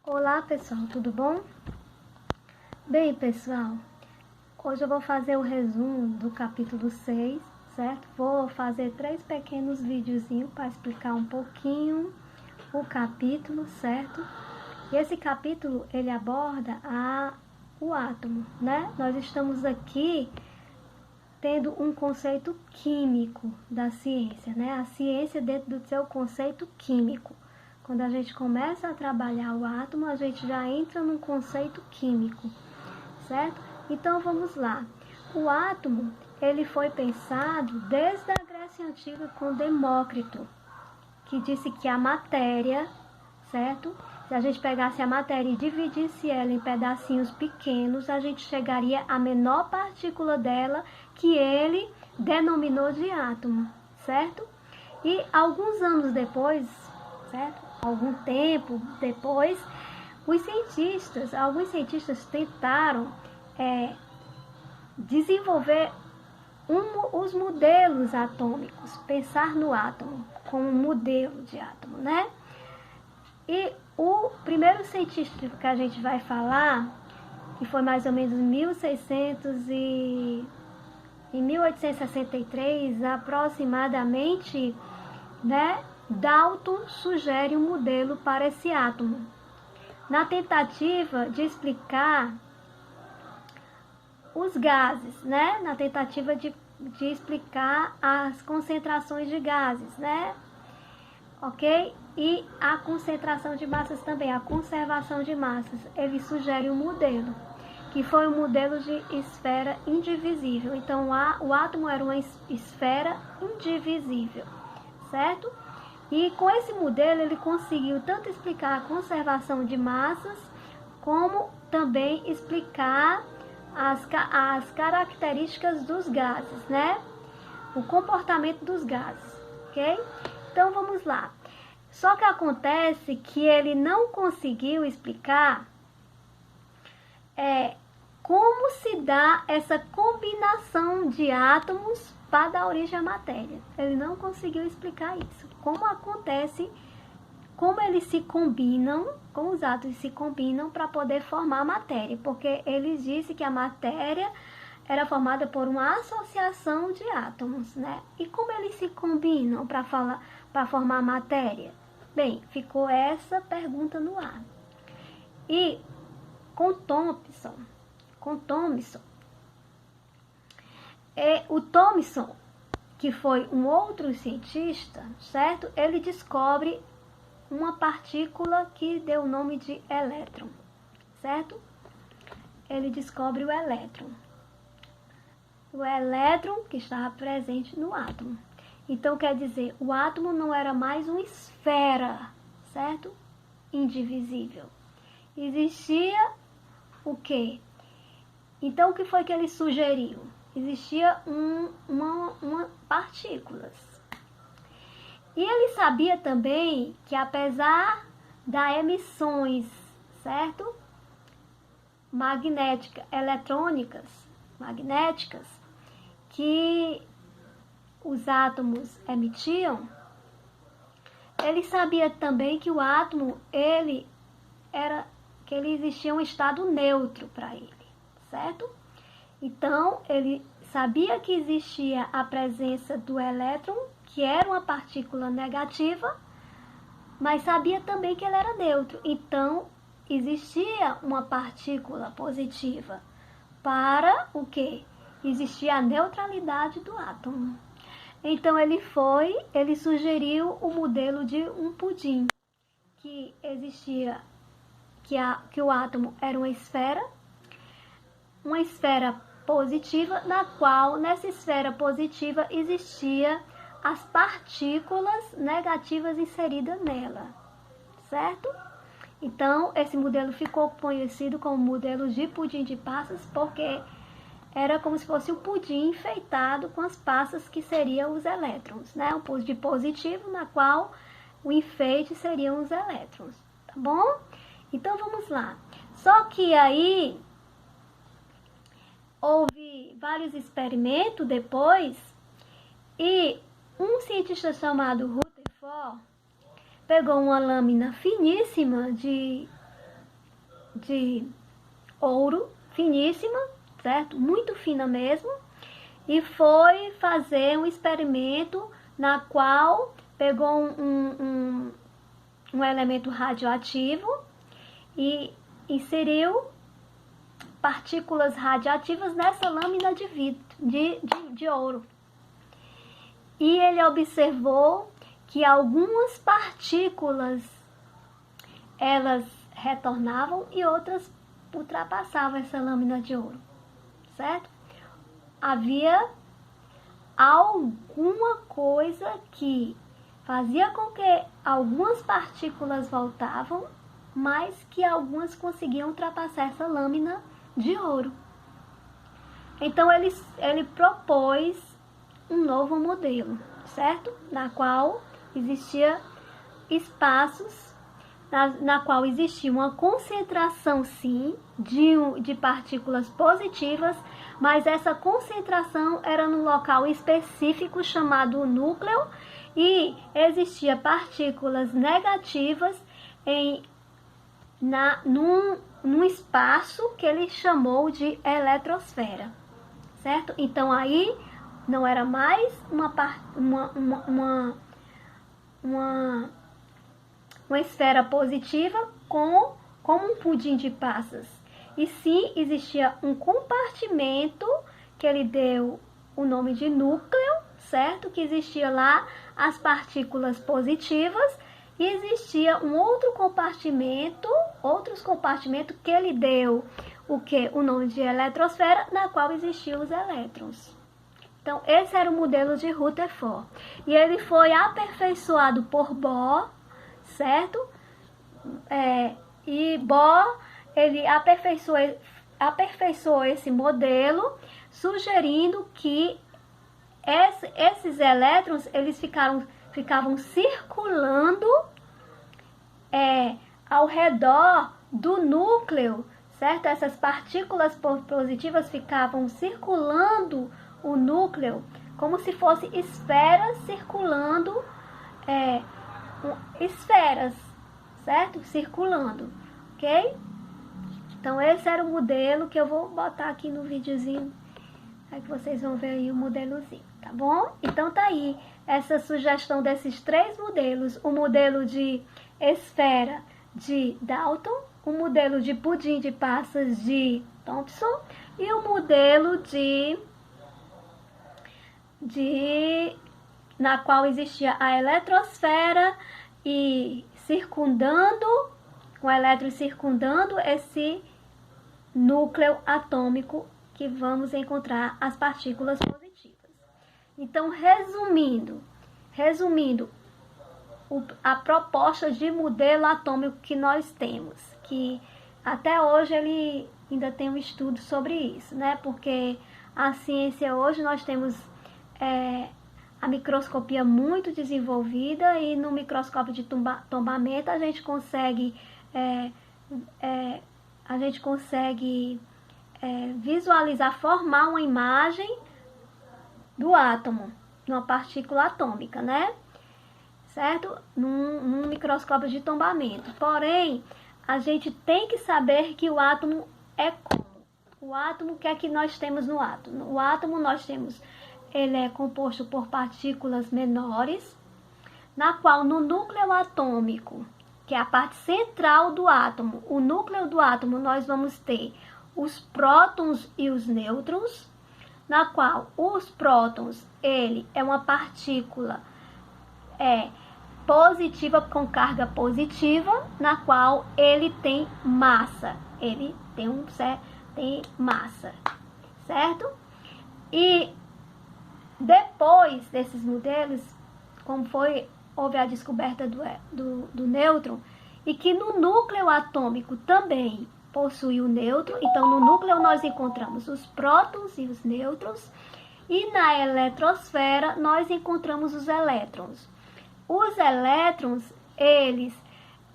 Olá pessoal, tudo bom? Bem pessoal, hoje eu vou fazer o resumo do capítulo 6, certo? Vou fazer 3 pequenos videozinhos para explicar um pouquinho o capítulo, certo? E esse capítulo ele aborda o átomo, né? Nós estamos aqui tendo um conceito químico da ciência, né? A ciência dentro do seu conceito químico. Quando a gente começa a trabalhar o átomo, a gente já entra num conceito químico, certo? Então vamos lá. O átomo, ele foi pensado desde a Grécia Antiga com Demócrito, que disse que a matéria, certo? Se a gente pegasse a matéria e dividisse ela em pedacinhos pequenos, a gente chegaria à menor partícula dela, que ele denominou de átomo, certo? E alguns anos depois, certo? Algum tempo depois, alguns cientistas tentaram desenvolver os modelos atômicos, pensar no átomo como um modelo de átomo, né? E o primeiro cientista que a gente vai falar, que foi mais ou menos em 1863, aproximadamente, né? Dalton sugere um modelo para esse átomo, na tentativa de explicar os gases, né? Na tentativa de explicar as concentrações de gases, né? Ok? E a concentração de massas também, a conservação de massas. Ele sugere um modelo, que foi um modelo de esfera indivisível. Então, o átomo era uma esfera indivisível, certo? E com esse modelo ele conseguiu tanto explicar a conservação de massas, como também explicar as características dos gases, né? O comportamento dos gases, ok? Então vamos lá. Só que acontece que ele não conseguiu explicar como se dá essa combinação de átomos para dar origem à matéria. Ele não conseguiu explicar isso. Como acontece, como eles se combinam, como os átomos se combinam para poder formar a matéria. Porque ele disse que a matéria era formada por uma associação de átomos, né? E como eles se combinam para formar a matéria? Bem, ficou essa pergunta no ar. E com Thomson, o Thomson, que foi um outro cientista, certo? Ele descobre uma partícula que deu o nome de elétron, certo? Ele descobre o elétron. O elétron que estava presente no átomo. Então, quer dizer, o átomo não era mais uma esfera, certo? Indivisível. Existia o quê? Então, o que foi que ele sugeriu? Existia uma partículas. E ele sabia também que apesar das emissões, certo? Magnéticas, que os átomos emitiam, ele sabia também que o átomo, ele existia um estado neutro para ele, certo? Então, ele sabia que existia a presença do elétron, que era uma partícula negativa, mas sabia também que ele era neutro. Então, existia uma partícula positiva. Para o quê? Existia a neutralidade do átomo. Então, ele sugeriu o modelo de um pudim, que existia, que o átomo era uma esfera positiva, na qual, nessa esfera positiva, existia as partículas negativas inseridas nela, certo? Então, esse modelo ficou conhecido como modelo de pudim de passas, porque era como se fosse um pudim enfeitado com as passas que seriam os elétrons, né? Um pudim positivo, na qual o enfeite seriam os elétrons, tá bom? Então, vamos lá. Só que aí houve vários experimentos depois, e um cientista chamado Rutherford pegou uma lâmina finíssima de de ouro, finíssima, certo? Muito fina mesmo. E foi fazer um experimento na qual pegou um elemento radioativo e inseriu partículas radioativas nessa lâmina de vidro, de ouro. E ele observou que algumas partículas elas retornavam e outras ultrapassavam essa lâmina de ouro, certo? Havia alguma coisa que fazia com que algumas partículas voltavam, mas que algumas conseguiam ultrapassar essa lâmina de ouro. Então ele propôs um novo modelo, certo? Na qual existia espaços, na qual existia uma concentração, sim, de partículas positivas, mas essa concentração era num local específico chamado núcleo e existia partículas negativas num espaço que ele chamou de eletrosfera, certo? Então aí não era mais uma esfera positiva como um pudim de passas. E sim, existia um compartimento que ele deu o nome de núcleo, certo? Que existia lá as partículas positivas e existia um outros compartimentos que ele deu o nome de eletrosfera, na qual existiam os elétrons. Então, esse era o modelo de Rutherford. E ele foi aperfeiçoado por Bohr, certo? E Bohr, ele aperfeiçoou esse modelo, sugerindo que esses elétrons, eles ficavam circulando ao redor do núcleo, certo? Essas partículas positivas ficavam circulando o núcleo como se fossem esferas circulando, esferas, certo? Circulando, ok? Então esse era o modelo que eu vou botar aqui no videozinho, aí que vocês vão ver aí o modelozinho, tá bom? Então tá aí essa sugestão desses três modelos: o modelo de esfera de Dalton, o modelo de pudim de passas de Thomson e o modelo na qual existia a eletrosfera e o elétron circundando esse núcleo atômico que vamos encontrar as partículas positivas. Então, resumindo a proposta de modelo atômico que nós temos, que até hoje ele ainda tem um estudo sobre isso, né? Porque a ciência hoje nós temos a microscopia muito desenvolvida e no microscópio de tombamento a gente consegue visualizar, formar uma imagem do átomo, de uma partícula atômica, né? Certo? Num microscópio de tombamento. Porém, a gente tem que saber que o átomo é como? O átomo, o que é que nós temos no átomo? O átomo ele é composto por partículas menores, na qual no núcleo atômico, que é a parte central do átomo, o núcleo do átomo, nós vamos ter os prótons e os nêutrons, na qual os prótons, ele é uma partícula positiva, com carga positiva, na qual ele tem massa, tem massa, certo? E depois desses modelos, como houve a descoberta do nêutron, e que no núcleo atômico também possui o nêutron. Então, no núcleo nós encontramos os prótons e os nêutrons, e na eletrosfera nós encontramos os elétrons. Os elétrons, eles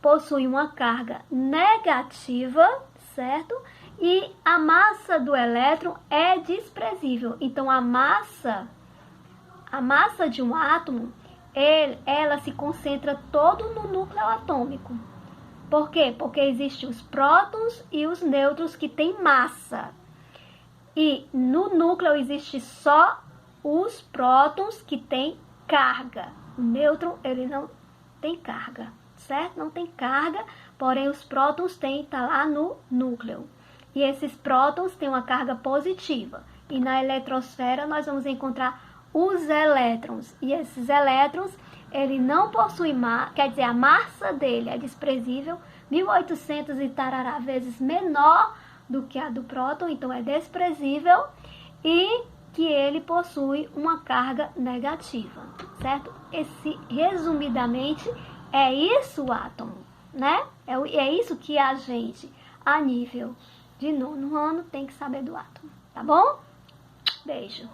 possuem uma carga negativa, certo? E a massa do elétron é desprezível. Então, a massa de um átomo, ela se concentra todo no núcleo atômico, Por quê? Porque existem os prótons e os nêutrons que têm massa. E no núcleo existe só os prótons que têm carga. O nêutron, ele não tem carga, certo? Não tem carga, porém os prótons têm, tá lá no núcleo. E esses prótons têm uma carga positiva. E na eletrosfera nós vamos encontrar os elétrons. E esses elétrons, ele não possui massa, quer dizer, a massa dele é desprezível, 1800 e tarará vezes menor do que a do próton, então é desprezível, e que ele possui uma carga negativa, certo? Resumidamente, é isso o átomo, né? É isso que a gente, a nível de 9º ano, tem que saber do átomo, tá bom? Beijo!